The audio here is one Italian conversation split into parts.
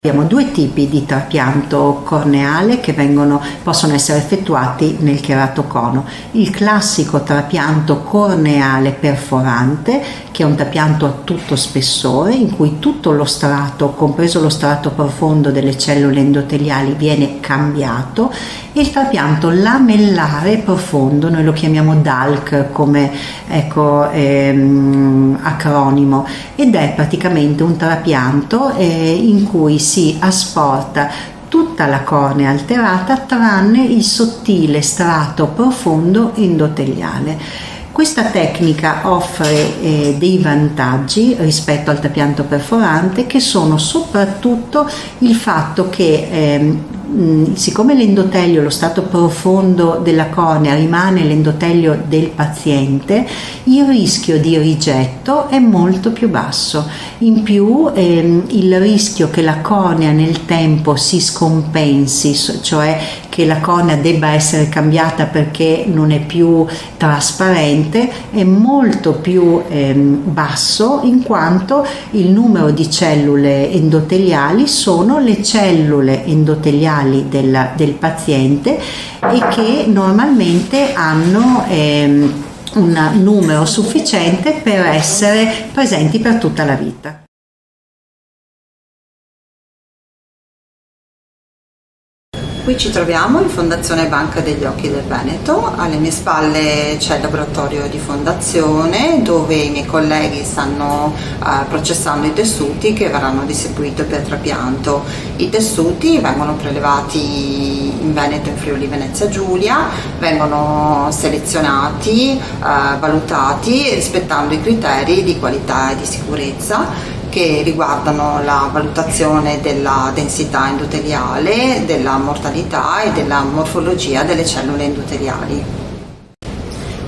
Abbiamo due tipi di trapianto corneale che possono essere effettuati nel cheratocono. Il classico trapianto corneale perforante, che è un trapianto a tutto spessore, in cui tutto lo strato, compreso lo strato profondo delle cellule endoteliali, viene cambiato, e il trapianto lamellare profondo, noi lo chiamiamo DALC come acronimo, ed è praticamente un trapianto in cui si asporta tutta la cornea alterata tranne il sottile strato profondo endoteliale. Questa tecnica offre dei vantaggi rispetto al trapianto perforante, che sono soprattutto il fatto che siccome l'endotelio, lo strato profondo della cornea, rimane l'endotelio del paziente, il rischio di rigetto è molto più basso. In più il rischio che la cornea nel tempo si scompensi, cioè che la cornea debba essere cambiata perché non è più trasparente, è molto più basso, in quanto il numero di cellule endoteliali sono le cellule endoteliali del paziente, e che normalmente hanno un numero sufficiente per essere presenti per tutta la vita. Qui ci troviamo in Fondazione Banca degli Occhi del Veneto. Alle mie spalle c'è il laboratorio di fondazione, dove i miei colleghi stanno processando i tessuti che verranno distribuiti per trapianto. I tessuti vengono prelevati in Veneto, in Friuli Venezia Giulia, vengono selezionati, valutati rispettando i criteri di qualità e di sicurezza che riguardano la valutazione della densità endoteliale, della mortalità e della morfologia delle cellule endoteliali.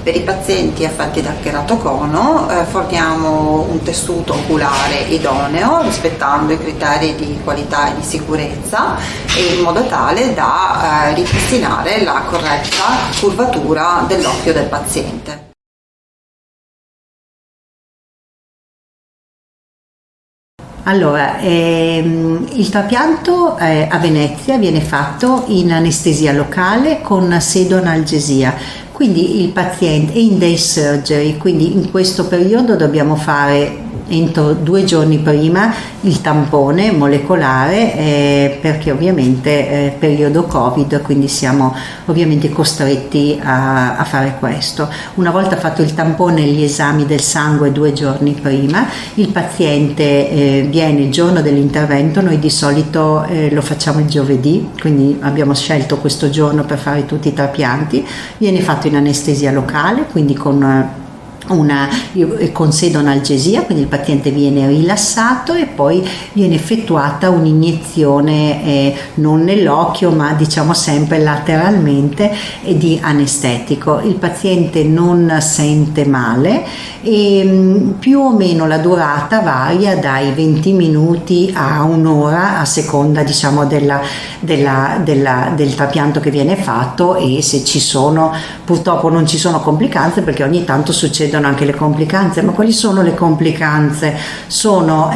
Per i pazienti affetti da cheratocono forniamo un tessuto oculare idoneo rispettando i criteri di qualità e di sicurezza, e in modo tale da ripristinare la corretta curvatura dell'occhio del paziente. Allora, il trapianto a Venezia viene fatto in anestesia locale con sedoanalgesia, quindi il paziente è in day surgery, quindi in questo periodo dobbiamo fare entro 2 giorni prima il tampone molecolare, perché ovviamente periodo Covid, quindi siamo ovviamente costretti a fare questo. Una volta fatto il tampone e gli esami del sangue 2 giorni prima, il paziente viene il giorno dell'intervento. Noi di solito lo facciamo il giovedì, quindi abbiamo scelto questo giorno per fare tutti i trapianti. Viene fatto in anestesia locale, quindi con sedoanalgesia, quindi il paziente viene rilassato e poi viene effettuata un'iniezione non nell'occhio, ma diciamo sempre lateralmente, di anestetico. Il paziente non sente male e più o meno la durata varia dai 20 minuti a un'ora, a seconda diciamo del trapianto che viene fatto, e se ci sono, purtroppo non ci sono complicanze, perché ogni tanto succedono anche le complicanze. Ma quali sono le complicanze? Sono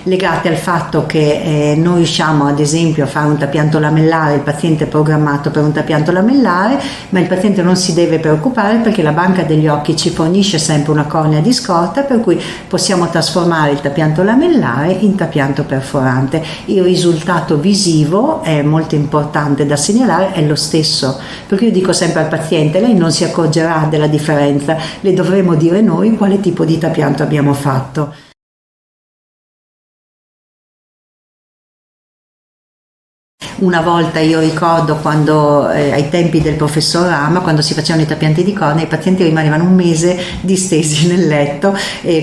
legate al fatto che non riusciamo ad esempio a fare un trapianto lamellare, il paziente è programmato per un trapianto lamellare, ma il paziente non si deve preoccupare, perché la banca degli occhi ci fornisce sempre una cornea di scorta, per cui possiamo trasformare il trapianto lamellare in trapianto perforante. Il risultato visivo è molto importante da segnalare, è lo stesso, perché io dico sempre al paziente: lei non si accorgerà della differenza, le dovremo dire noi quale tipo di trapianto abbiamo fatto. Una volta io ricordo quando ai tempi del professor Rama, quando si facevano i trapianti di cornea, i pazienti rimanevano un mese distesi nel letto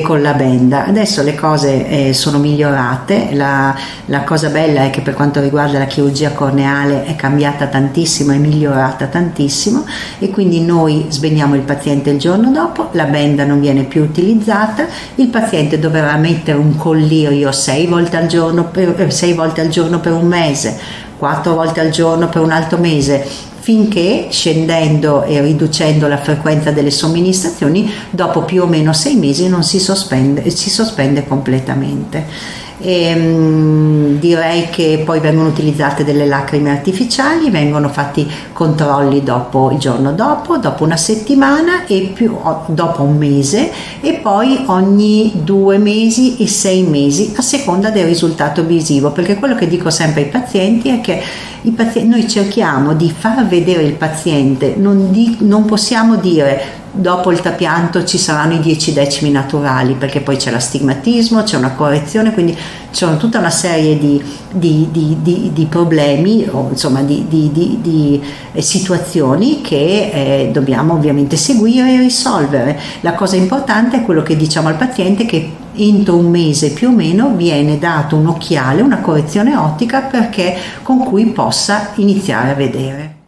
con la benda. Adesso le cose sono migliorate. La cosa bella è che per quanto riguarda la chirurgia corneale è cambiata tantissimo, è migliorata tantissimo, e quindi noi svegniamo il paziente il giorno dopo, la benda non viene più utilizzata, il paziente dovrà mettere un collirio 6 volte al giorno per un mese, 4 volte al giorno per un altro mese, finché, scendendo e riducendo la frequenza delle somministrazioni, dopo più o meno 6 mesi si sospende completamente. Direi che poi vengono utilizzate delle lacrime artificiali, vengono fatti controlli il giorno dopo una settimana e dopo un mese, e poi ogni 2 mesi e 6 mesi a seconda del risultato visivo, perché quello che dico sempre ai pazienti è che noi cerchiamo di far vedere il paziente, non possiamo dire dopo il trapianto ci saranno i 10 decimi naturali, perché poi c'è l'astigmatismo, c'è una correzione, quindi c'è tutta una serie di problemi, o insomma di situazioni che dobbiamo ovviamente seguire e risolvere. La cosa importante è quello che diciamo al paziente, che entro un mese più o meno viene dato un occhiale, una correzione ottica, con cui possa iniziare a vedere.